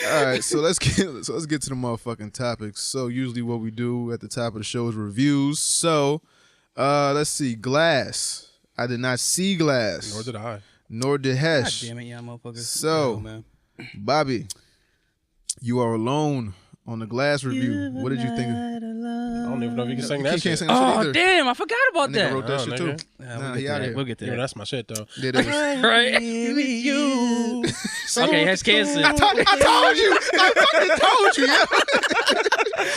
All right, so let's get to the motherfucking topics. So usually what we do at the top of the show is reviews. So let's see. Glass. I did not see Glass. Nor did I. Nor did Hesh. God damn it, y'all motherfuckers. So, man. Bobby, you are alone on the Glass review. What did you think? I don't even know if you can sing that shit. Sing that shit Oh either. damn! I forgot about Nigga that. wrote that shit too. We'll get to that. That's my shit though. Yeah, that is. Right? You. Okay, that's cancer. I told you. I fucking told you. Yeah.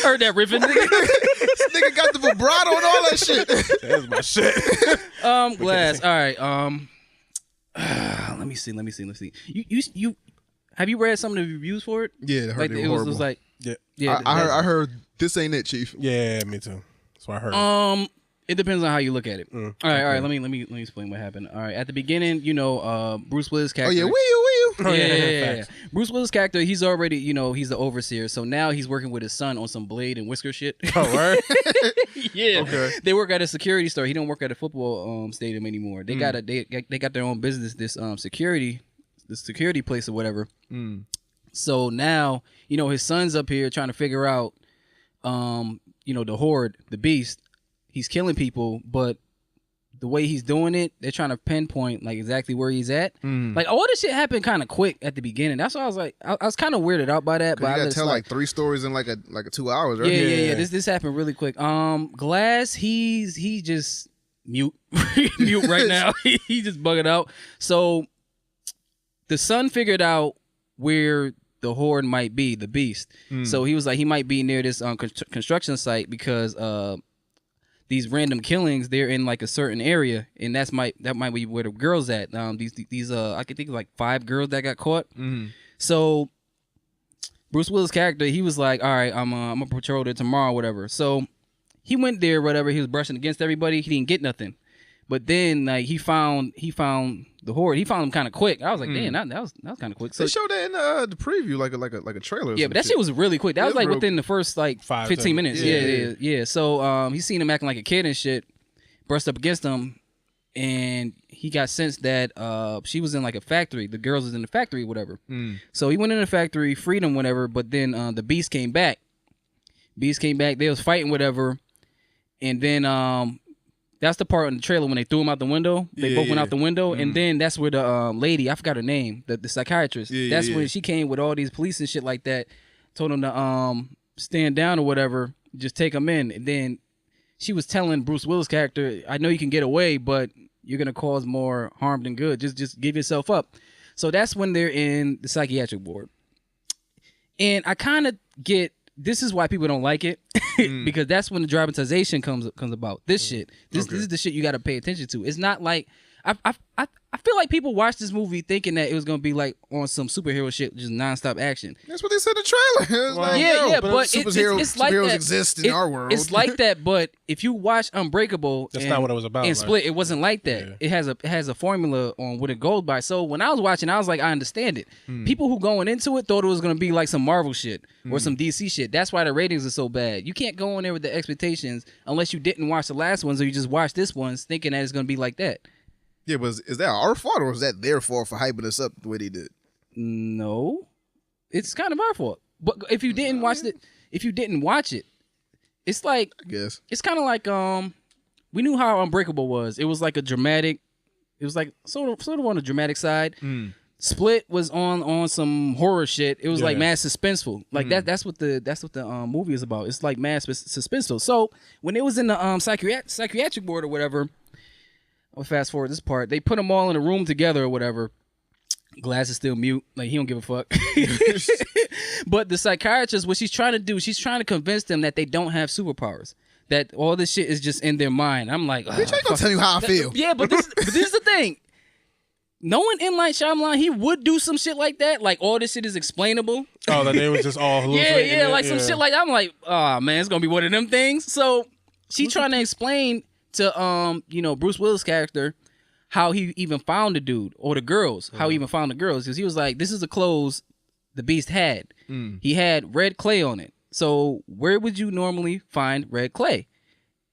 Heard that riffing. This nigga got the vibrato and all that shit. That's my shit. Glass. All right. Let me see. You have you read some of the reviews for it? Yeah, I heard Like they it were was horrible. like Yeah. I heard this ain't it, Chief. Yeah, me too. That's what I heard. It depends on how you look at it. Mm, All right. okay. Let me explain what happened. All right, at the beginning, Bruce Willis' character. Oh yeah, wee you. Yeah. Bruce Willis' character, he's already, he's the overseer. So now he's working with his son on some blade and whisker shit. Oh, right? Yeah. Okay. They work at a security store. He don't work at a football stadium anymore. They got their own business, this security place or whatever. Mm. So now, his son's up here trying to figure out the horde, the beast. He's killing people, but the way he's doing it, they're trying to pinpoint like exactly where he's at. Mm. Like all this shit happened kind of quick at the beginning. That's why I was like, I was kind of weirded out by that. But you gotta tell like 3 stories in like a 2 hours, right? Yeah. This happened really quick. Glass, he just mute right now. He just bugging out. So the son figured out where the horde might be, the beast. So he was like, he might be near this construction site because these random killings, they're in like a certain area, and that might be where the girls at. These I can think of like 5 girls that got caught. So Bruce Willis' character, he was like, all right, I'm gonna patrol there tomorrow, whatever. So he went there, whatever. He was brushing against everybody. He didn't get nothing. But then like he found the horde. He found them kind of quick. I was like, damn, that was kind of quick. So They showed that in the preview, like a trailer. yeah, but that shit was really quick. That was like within the first like 15 minutes. Yeah. So he seen him acting like a kid and shit, brushed up against him, and he got sensed that she was in like a factory. The girls was in the factory, whatever. So he went in the factory, freed them, whatever. But then the beast came back. They was fighting, whatever, and then that's the part in the trailer when they threw him out the window. They both went out the window, and then that's where the lady, I forgot her name, the psychiatrist. That's when she came with all these police and shit like that, told him to stand down or whatever, just take him in. And then she was telling Bruce Willis' character, I know you can get away, but you're gonna cause more harm than good. Just give yourself up. So that's when they're in the psychiatric ward, and I kind of get. This is why people don't like it because that's when the dramatization comes about. This is the shit you got to pay attention to. It's not like I feel like people watched this movie thinking that it was gonna be like on some superhero shit, just nonstop action. That's what they said in the trailer. It's like, but it's like superheroes that. exist in our world. It's like that, but if you watch Unbreakable, That's not what it was about. And right? Split, it wasn't like that. Yeah. It has a formula on what it goes by. So when I was watching, I was like, I understand it. People who going into it thought it was gonna be like some Marvel shit or some DC shit. That's why the ratings are so bad. You can't go in there with the expectations unless you didn't watch the last ones or you just watched this ones thinking that it's gonna be like that. Yeah, but is that our fault or is that their fault for hyping us up the way they did? No, it's kind of our fault. But if you didn't watch it, it's like I guess it's kind of like we knew how Unbreakable was. It was like a dramatic. It was like sort of on the dramatic side. Split was on some horror shit. It was like mad suspenseful. Like that's what the movie is about. It's like mad suspenseful. So when it was in the psychiatric ward or whatever. I'll fast forward this part. They put them all in a room together or whatever. Glass is still mute. Like, he don't give a fuck. But the psychiatrist, what she's trying to do, she's trying to convince them that they don't have superpowers. That all this shit is just in their mind. I'm like, bitch, I ain't gonna tell you how I feel. Yeah, but this is the thing. Knowing M.Night Shyamalan, he would do some shit like that. Like, all this shit is explainable. Oh, that they was just all hallucinating. Yeah, like some shit like that. I'm like, oh, man, it's gonna be one of them things. So she's trying to explain to Bruce Willis' character how he even found the dude or the girls, how he even found the girls, because he was like, this is the clothes the beast had. He had red clay on it. So where would you normally find red clay?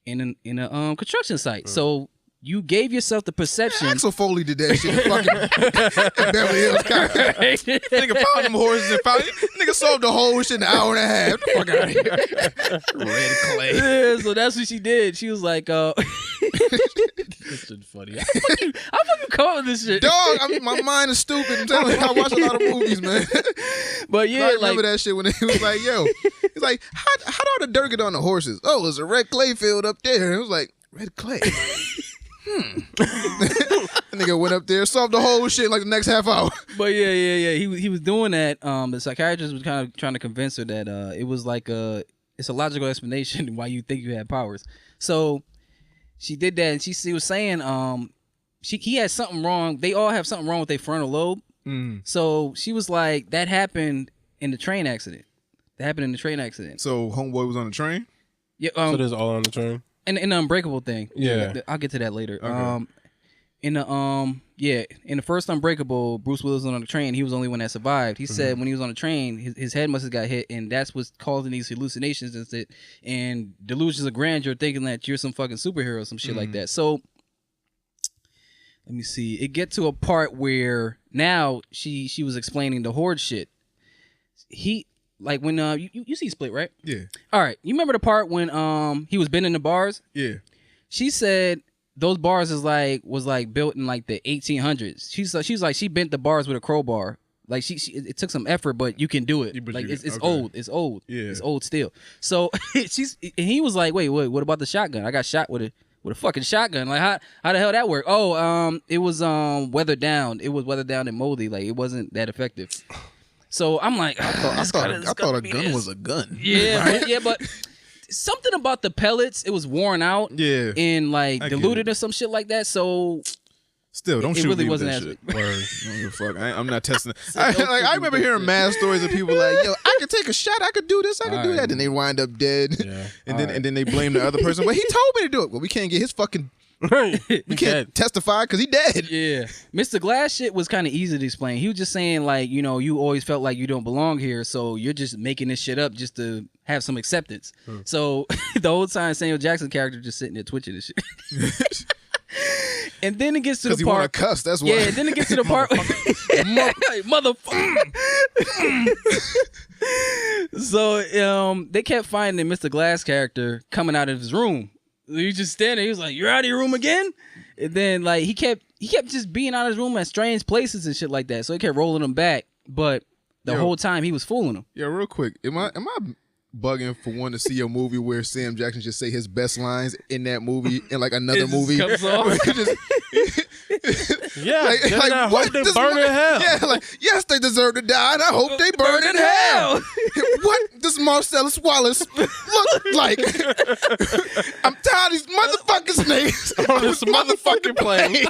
In a construction site. So you gave yourself the perception. Axel Foley did that shit in fucking Beverly Hills Cop. Nigga found them horses and nigga solved the whole shit in an hour and a half. The fuck out of here. Red clay. Yeah, so that's what she did. She was like, this shit funny. How fucking come up with this shit? Dog, my mind is stupid. I'm telling you, I watch a lot of movies, man. But yeah, I remember that shit when it was like, yo, it's like, how did all the dirt get on the horses? Oh, there's a red clay field up there. And it was like, red clay. That nigga went up there, solved the whole shit in like the next half hour. But yeah. He was doing that. The psychiatrist was kind of trying to convince her that it was like it's a logical explanation why you think you had powers. So she did that, and she was saying he had something wrong. They all have something wrong with their frontal lobe. So she was like, that happened in the train accident. So homeboy was on the train? Yeah. So there's all on the train? In the Unbreakable thing. Yeah. I'll get to that later. Okay. In the first Unbreakable, Bruce Willis was on the train. He was the only one that survived. He said when he was on the train, his head must have got hit, and that's what's causing these hallucinations and delusions of grandeur, thinking that you're some fucking superhero or some shit like that. So let me see. It get to a part where now she was explaining the horde shit. Like when you see Split, right? Yeah. All right. You remember the part when he was bending the bars? Yeah. She said those bars was like built in like the 1800s. She's like she bent the bars with a crowbar. Like it took some effort, but you can do it. Like it's old. It's old. Yeah. It's old still. So he was like, wait, what about the shotgun? I got shot with a fucking shotgun. Like how the hell that work? Oh, it was weathered down. It was weathered down and moldy. Like it wasn't that effective. So I'm like, I thought a gun was a gun. Yeah, right? Yeah, but something about the pellets, it was worn out. Yeah, and like diluted or some shit like that. So still, don't shoot me with that shit. Word. Fuck, I'm not testing it. I remember hearing mad stories of people like, yo, I could take a shot, I could do this, I could do that, and they wind up dead. Yeah. and then they blame the other person. But he told me to do it. Well, we can't get his fucking. We can't testify because he dead. Yeah. Mr. Glass shit was kind of easy to explain. He was just saying like, you always felt like you don't belong here, so you're just making this shit up just to have some acceptance. So the whole time Samuel Jackson character just sitting there twitching and shit. And then it gets to the part. He want to cuss. That's why. Yeah. Then it gets to the part. Motherfucker. So they kept finding Mr. Glass character coming out of his room. He just standing there. He was like, "You're out of your room again?" And then like he kept just being out of his room at strange places and shit like that. So he kept rolling him back, but the whole time he was fooling him. Yeah, real quick, am I bugging for one to see a movie where Sam Jackson just say his best lines in that movie in like another movie? Comes off. Yeah, like I hope they burn in hell. Yeah, like yes, they deserve to die, and I hope they burn in hell. What does Marcellus Wallace look like? I'm tired of these motherfucking snakes on this motherfucking plane.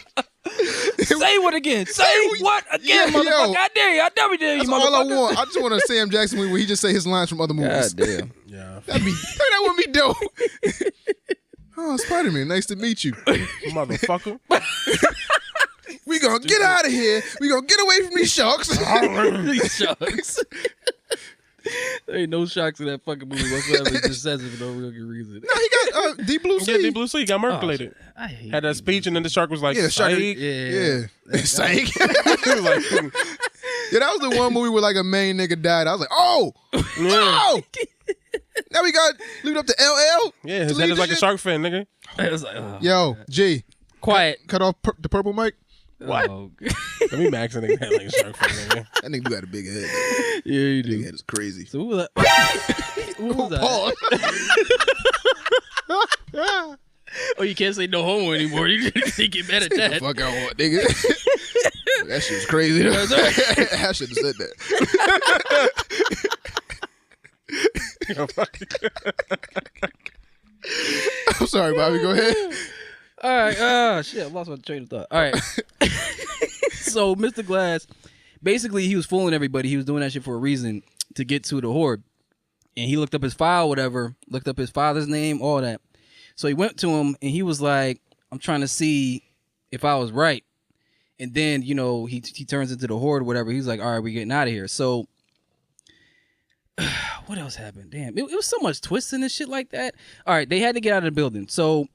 Say what again? Say what again, motherfucker? I dare you. I dare you, that's motherfucker. all I want. I just want a Sam Jackson movie where he just say his lines from other movies. God damn. Yeah, that would be dope. Oh, Spider-Man, nice to meet you, motherfucker. We gonna get out of here. We gonna get away from these sharks. These sharks. There ain't no sharks in that fucking movie whatsoever. He just says it for no real good reason. No, he got Deep Blue Sea. Yeah, Deep Blue Sea got merculated. I hate had that speech, and then the shark was like, yeah, psych. Yeah. Psych. He was like, yeah, that was the one movie where like a main nigga died. I was like, oh. Now we got leave it up to LL. Yeah, his head is like a shark fin, nigga. I was like, oh. Yo, G. Quiet. Cut off the purple mic. What? Oh. Let me max a nigga head like a shark fin, nigga. That nigga got a big head. Though. Yeah, you do. Big head is crazy. So who was that? Who was that? Oh, you can't say no homo anymore. You get mad at that. The fuck I want, nigga. That shit was crazy. I should have said that. I'm sorry, Bobby. Go ahead. All right. Shit, I lost my train of thought. All right. So, Mr. Glass, basically, he was fooling everybody. He was doing that shit for a reason to get to the horde. And he looked up his file, whatever, looked up his father's name, all that. So he went to him, and he was like, I'm trying to see if I was right. And then, he turns into the horde or whatever. He's like, all right, we're getting out of here. So, what else happened? Damn, it was so much twisting and shit like that. All right, they had to get out of the building. So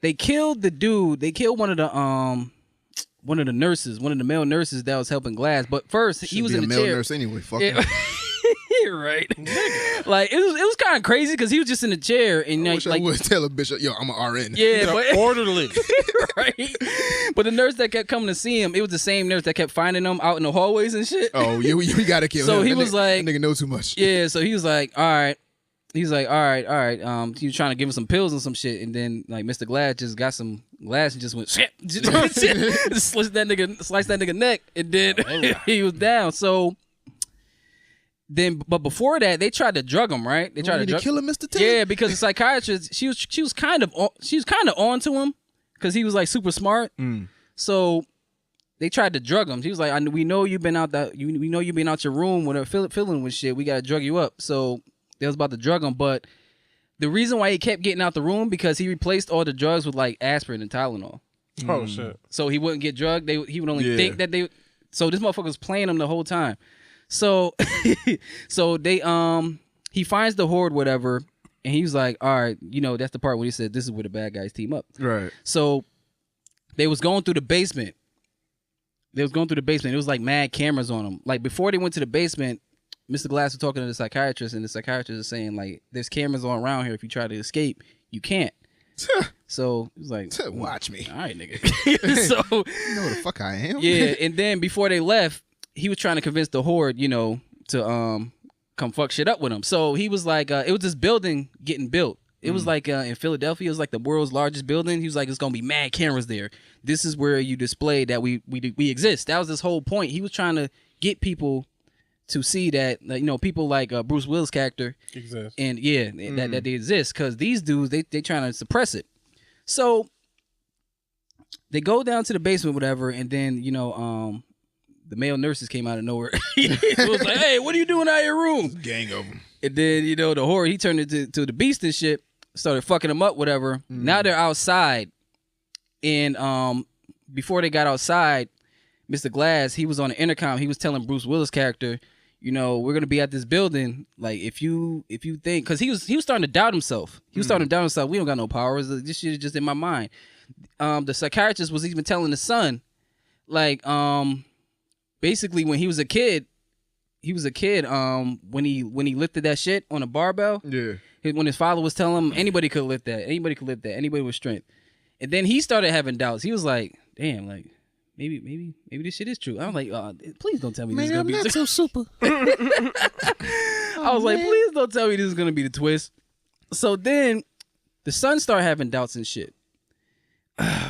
they killed the dude. They killed one of the nurses, one of the male nurses that was helping Glass. But first, he was in the chair. Male nurse anyway. Fuck. You're right. Like it was kind of crazy because he was just in the chair and I wish I would tell a bitch, yo, I'm an RN. Yeah, but orderly. Right. But the nurse that kept coming to see him, it was the same nurse that kept finding him out in the hallways and shit. Oh, you gotta kill him. So he was like, that nigga know too much. Yeah, so he was like, all right. He's like, all right. He was trying to give him some pills and some shit, and then like Mr. Glass just got some glass and just went shit, sliced that nigga neck, and then he was down. So then, but before that, they tried to drug him, right? They tried to kill him, Mr. Taylor? Yeah, because the psychiatrist, she was kind of on to him because he was like super smart. So they tried to drug him. He was like, we know you've been out we know you've been out your room when feeling with shit. We gotta drug you up. So they was about to drug him, but the reason why he kept getting out the room because he replaced all the drugs with like aspirin and Tylenol. Oh shit! So he wouldn't get drugged. He would only think that they. So this motherfucker was playing him the whole time. So, so they he finds the horde, whatever, and he was like, all right, that's the part when he said this is where the bad guys team up. Right. So they was going through the basement. It was like mad cameras on them. Like before they went to the basement, Mr. Glass was talking to the psychiatrist, and the psychiatrist is saying like, "There's cameras all around here. If you try to escape, you can't." So he was like, "Watch me." All right, nigga. So you know who the fuck I am. Yeah, and then before they left, he was trying to convince the horde, to come fuck shit up with him. So he was like, it was this building getting built. It was like in Philadelphia. It was like the world's largest building. He was like, it's gonna be mad cameras there. This is where you display that we exist. That was his whole point. He was trying to get people to see that people like Bruce Willis' character exist, and that they exist, because these dudes they trying to suppress it. So they go down to the basement, whatever, and then the male nurses came out of nowhere. It was like, hey, what are you doing out of your room? Gang of them. And then the horror, he turned into the beast and shit, started fucking them up, whatever. Now they're outside, and before they got outside, Mr. Glass, he was on the intercom. He was telling Bruce Willis' character, we're gonna be at this building. Like if you think, because he was starting to doubt himself. He was starting to doubt himself. We don't got no powers. This shit is just in my mind. The psychiatrist was even telling the son, like basically when he was a kid, when he lifted that shit on a barbell. Yeah. When his father was telling him anybody could lift that. Anybody with strength. And then he started having doubts. He was like, damn, like maybe this shit is true. I was like, please don't tell me this is gonna be not so super. I was like, please don't tell me this is gonna be the twist. So then the son started having doubts and shit.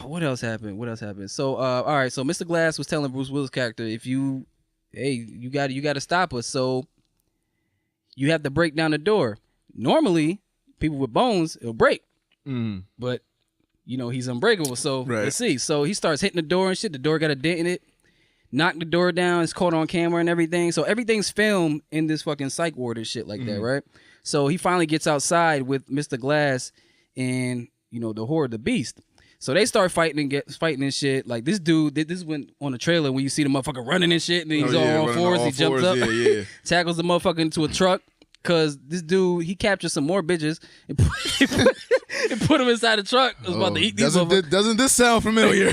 What else happened? So all right, so Mr. Glass was telling Bruce Willis' character, you got to stop us. So you have to break down the door. Normally, people with bones, it'll break. But he's unbreakable. So let's see. So he starts hitting the door and shit. The door got a dent in it. Knocked the door down. It's caught on camera and everything. So everything's filmed in this fucking psych ward and shit like that, right? So he finally gets outside with Mr. Glass and the horde, the beast. So they start fighting and shit. Like this dude, this went on the trailer when you see the motherfucker running and shit, and he's on all fours. He jumps up, tackles the motherfucker into a truck. Cause this dude, he captured some more bitches and put them inside the truck. I was about to eat these motherfuckers. Doesn't this sound familiar?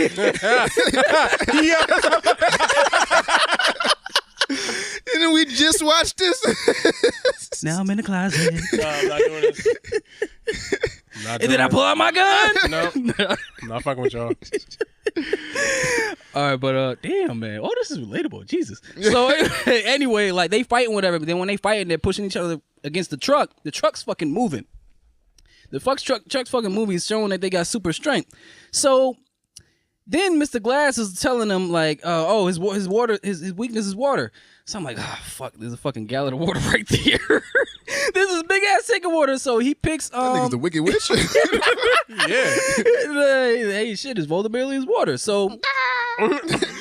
And then we just watched this. Now I'm in the closet. No, I'm not doing this. And then I pull out my gun. No, not fucking with y'all. All right, but damn, man, all this is relatable. Jesus. So anyway, like they fighting whatever, but then when they fighting, they're pushing each other against the truck. The truck's fucking moving. The truck's fucking moving is showing that they got super strength. So then Mr. Glass is telling them like, his weakness is water. So I'm like, fuck, there's a fucking gallon of water right there. This is big ass tank of water. So he picks that nigga's the Wicked Witch. Yeah. Hey, shit, is Voldemort his water. So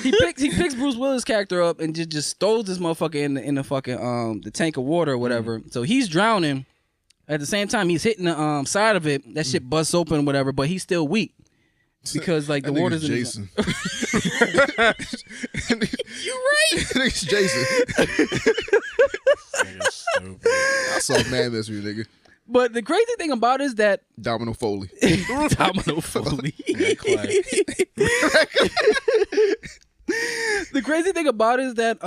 he picks Bruce Willis' character up and just stows this motherfucker in the fucking the tank of water or whatever. So he's drowning. At the same time, he's hitting the side of it. That shit busts open, whatever. But he's still weak. Because like the water's in Jason. You right? Nigga's Jason. I saw Mad Mystery, nigga. But the crazy thing about it is that Domino Foley. Domino Foley. The crazy thing about it is that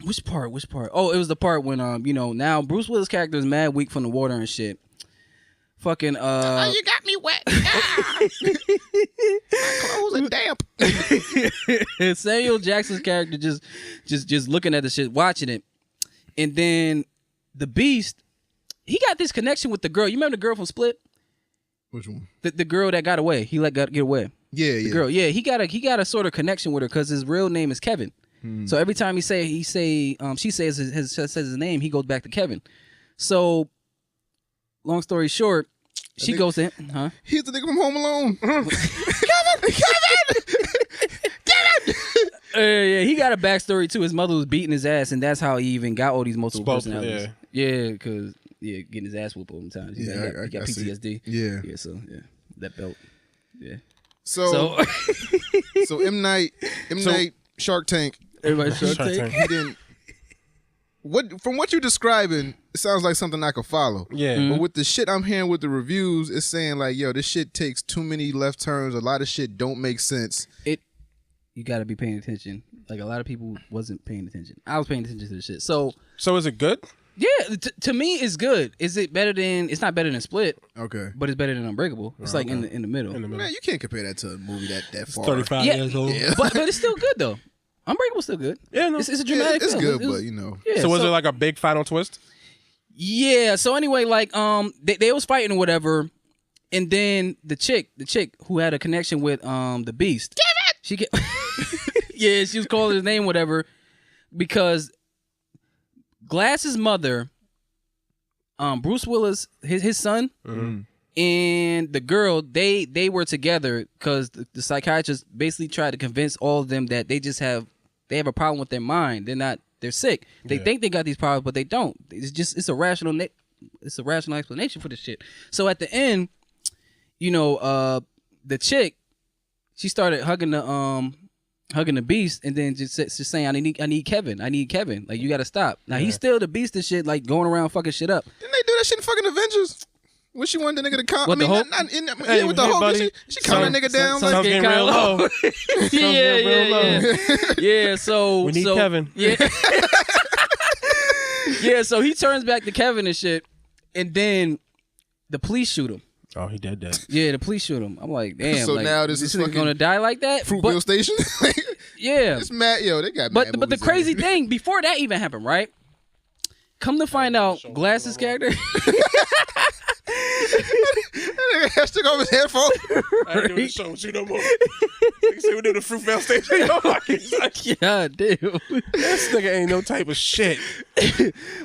which part? Oh, it was the part when now Bruce Willis' character is mad weak from the water and shit. Fucking oh, you got me wet. My clothes are damp. Samuel Jackson's character just looking at the shit, watching it. And then the Beast, he got this connection with the girl. You remember the girl from Split? Which one? The girl that got away. He get away. Yeah, the girl. Yeah, he got a sort of connection with her because his real name is Kevin. So every time she says his name, he goes back to Kevin. So long story short, she goes to him. Huh? He's the nigga from Home Alone. Kevin! Yeah, he got a backstory too. His mother was beating his ass, and that's how he even got all these multiple personalities. Yeah, because getting his ass whooped all the time. He got PTSD. Yeah. So that belt. Yeah. So M.Night, Shark Tank. Everybody Shark Tank. He didn't. From what you're describing, it sounds like something I could follow. Yeah. But with the shit I'm hearing with the reviews, it's saying like, yo, this shit takes too many left turns. A lot of shit don't make sense. You got to be paying attention. Like a lot of people wasn't paying attention. I was paying attention to the shit. So is it good? Yeah, to me, it's good. Is it better than? It's not better than Split. Okay, but it's better than Unbreakable. It's like in the middle. Man, you can't compare that to a movie that far. 35 years old. Yeah. But it's still good though. Unbreakable's still good. Yeah, no. It's a dramatic. It's film. good, but you know. Yeah, so was it like a big final twist? Yeah. So anyway, like they was fighting or whatever, and then the chick who had a connection with the Beast. Damn it! She get. Yeah, she was calling his name, whatever, because Glass's mother, Bruce Willis, his son, and the girl, they were together because the psychiatrist basically tried to convince all of them that they have a problem with their mind. They're sick. They think they got these problems, but they don't. It's a rational explanation for this shit. So at the end, the chick, she started hugging the Beast, and then just saying, I need Kevin. Like, you gotta stop. Now he's still the Beast and shit, like going around fucking shit up. Didn't they do that shit in fucking Avengers? When she wanted the nigga to calm, with the Hulk, with the Hulk, she calmed that nigga down. Sounds getting real low. Yeah. So we need Kevin. Yeah. Yeah. So he turns back to Kevin and shit, and then the police shoot him. Oh, he dead. Yeah, the police shoot him. I'm like, damn. So like, now this is nigga gonna die like that? Fruitvale Station. Yeah. It's mad. Yo, they got. But the crazy thing, before that even happened, right? Come to find out, Glass's character. That took off his headphones. I ain't doing the show with you no more. They say we do the Fruitvale Station. Yeah, damn. This nigga ain't no type of shit.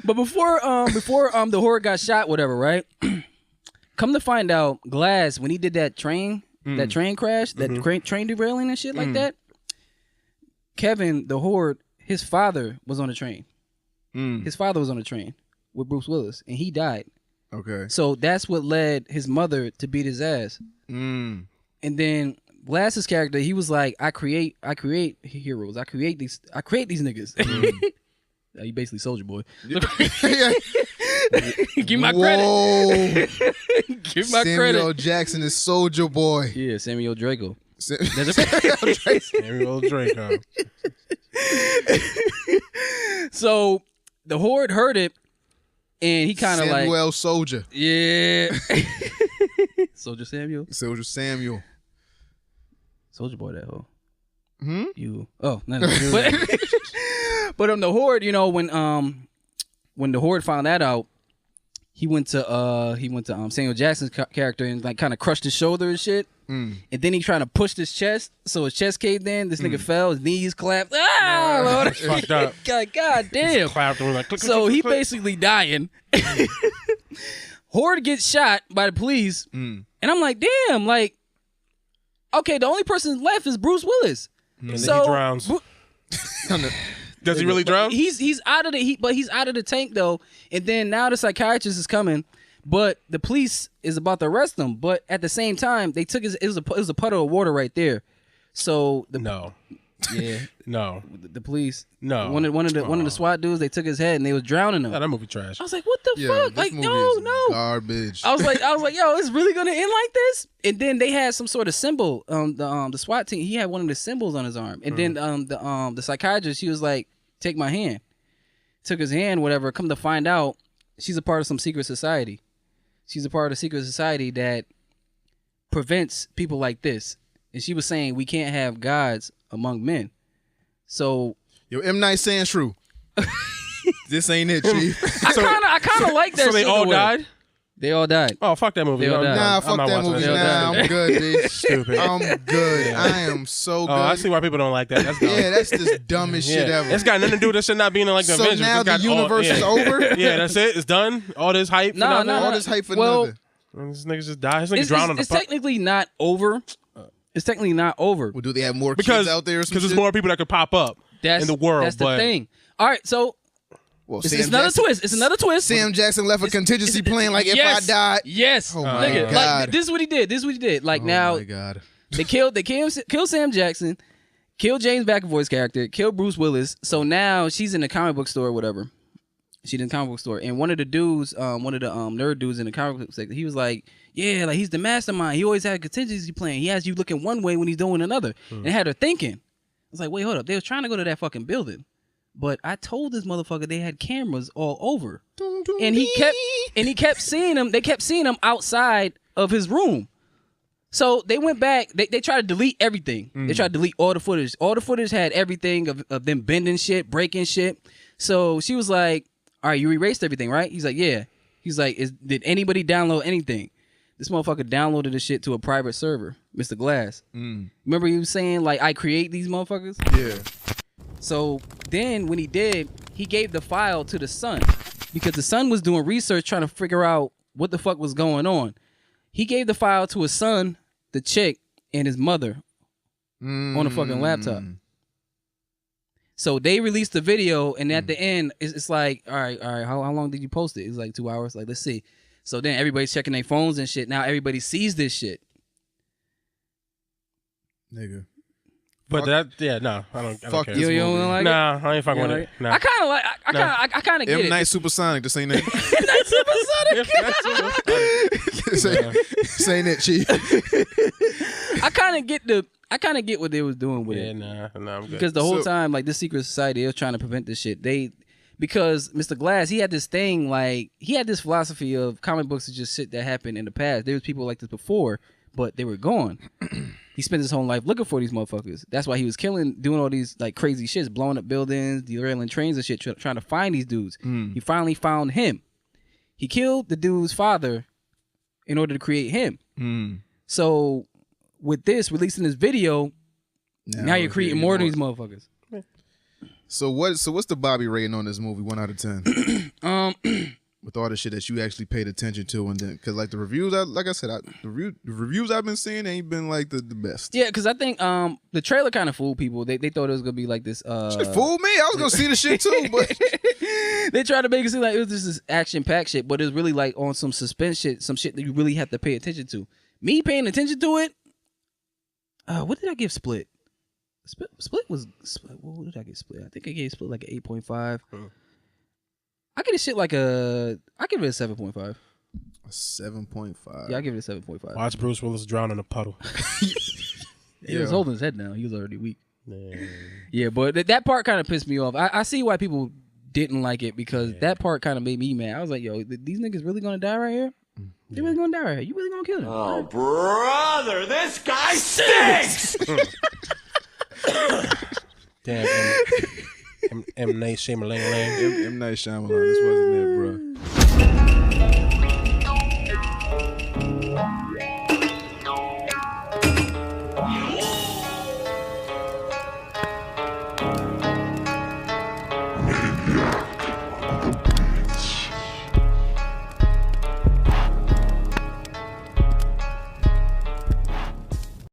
But before the horror got shot, whatever, right? Come to find out, Glass, when he did that train crash, that train derailing and shit like that, Kevin, the Horde, his father was on the train. His father was on the train with Bruce Willis, and he died. Okay. So that's what led his mother to beat his ass. And then Glass's character, he was like, I create heroes. I create these niggas. You basically Soldier Boy. Give my credit. Give my credit. Samuel Jackson is Soldier Boy. Yeah, Samuel Draco. Samuel Draco. So the Horde heard it, and he kind of like Samuel Soldier. Yeah. Soldier Samuel. Soldier Samuel. Soldier Boy, that hoe. You. Oh, no. But the Horde, when the Horde found that out, he went to Samuel Jackson's character and like kind of crushed his shoulder and shit. And then he tried to push his chest, so his chest caved in. This nigga fell, his knees clapped. Lord. Fucked up. God damn. Clapped and like, click, so click, he click. basically dying. Horde gets shot by the police, and I'm like, damn, like, okay, the only person left is Bruce Willis. And so then he drowns. Does he really drown? He's out of he's out of the tank though. And then now the psychiatrist is coming, but the police is about to arrest him. But at the same time, they took it was a puddle of water right there. So Yeah. No. The police. No. One of the SWAT dudes, they took his head and they was drowning him. Yeah, that movie trash. I was like, what the fuck? Like, no. Garbage. I was like, yo, it's really gonna end like this? And then they had some sort of symbol. The SWAT team, he had one of the symbols on his arm. And then the psychiatrist, she was like, take my hand. Took his hand, whatever. Come to find out, she's a part of some secret society. She's a part of a secret society that prevents people like this. And she was saying we can't have gods among men. So yo, M.Night saying true. This ain't it, Chief. I kind of like that. So they all died? They all died. Oh, fuck that movie. They all died. Nah, fuck that movie. Nah, I'm good, dude. Stupid. I'm good. I am so good. Oh, I see why people don't like that. That's dumb. Yeah, that's the dumbest shit ever. It's got nothing to do with this shit not being like the so Avengers. now the universe is over? Yeah, that's it. It's done. All this hype for nothing. All this hype for nothing. This nigga just died. This nigga drowned on the It's technically not over. It's technically not over. Well, do they have more kids out there? Because there's more people that could pop up in the world. That's the thing. All right, so well, it's another twist. It's another twist. Sam Jackson left a contingency plan like if I died. Yes. Oh my God. Like, this is what he did. Like now, oh my God. they killed Sam Jackson, killed James McAvoy's character, killed Bruce Willis. So now she's in the comic book store or whatever. She's in the comic book store, and one of the dudes, nerd dudes in the comic book sector, he was like, yeah, like he's the mastermind. He always had a contingency plan. He has you looking one way when he's doing another. And it had her thinking. I was like, wait, hold up. They was trying to go to that fucking building. But I told this motherfucker they had cameras all over. And he kept seeing him. They kept seeing him outside of his room. So they went back. They tried to delete everything. They tried to delete all the footage. All the footage had everything of them bending shit, breaking shit. So she was like, all right, you erased everything, right? He's like, yeah. He's like, did anybody download anything? This motherfucker downloaded the shit to a private server, Mr. Glass. Remember he was saying, like, I create these motherfuckers? Yeah. So then when he did, he gave the file to the son because the son was doing research trying to figure out what the fuck was going on. He gave the file to his son, the chick, and his mother on a fucking laptop. So they released the video, and at the end, it's like, all right, how long did you post it? It's like 2 hours. Like, let's see. So then everybody's checking their phones and shit. Now everybody sees this shit. Nigga. But that, no, I don't Fuck care. this You don't like it? Nah, I ain't fucking with it. Nah. I kind of like. I kind of get M. Night it. Supersonic. This ain't it. M. Night Supersonic. This ain't it, Chief. I kind of get what they was doing with it. Nah, I'm good. Because the whole time, like, this secret society, they was trying to prevent this shit. Because Mr. Glass, he had this thing, like, he had this philosophy of comic books is just shit that happened in the past. There was people like this before, but they were gone. He spent his whole life looking for these motherfuckers. That's why he was doing all these, like, crazy shits, blowing up buildings, derailing trains and shit, trying to find these dudes. He finally found him. He killed the dude's father in order to create him. So with this, releasing this video, now you're creating more of these motherfuckers. So what's the Bobby rating on this movie? 1 out of 10. With all the shit that you actually paid attention to, and then because like the reviews, the reviews I've been seeing ain't been like the best. Yeah, because I think the trailer kind of fooled people. They thought it was gonna be like this. Shit fooled me. I was gonna see the shit too, but they tried to make it seem like it was just this action packed shit, but it's really like on some suspense shit, some shit that you really have to pay attention to. Me paying attention to it. What did I give Split? Split was what did I get Split? I think I gave Split like an 8.5. I give it shit like I give it a 7.5. A 7.5. Yeah, I give it a 7.5. Watch Bruce Willis drown in a puddle. He was holding his head down. He was already weak. Yeah, but that part kind of pissed me off. I see why people didn't like it because that part kind of made me mad. I was like, yo, these niggas really gonna die right here? They really gonna die right here? You really gonna kill them? Oh, brother, this guy stinks! Damn. M. Night Shyamalan. M. Night Shyamalan. This wasn't it, bro.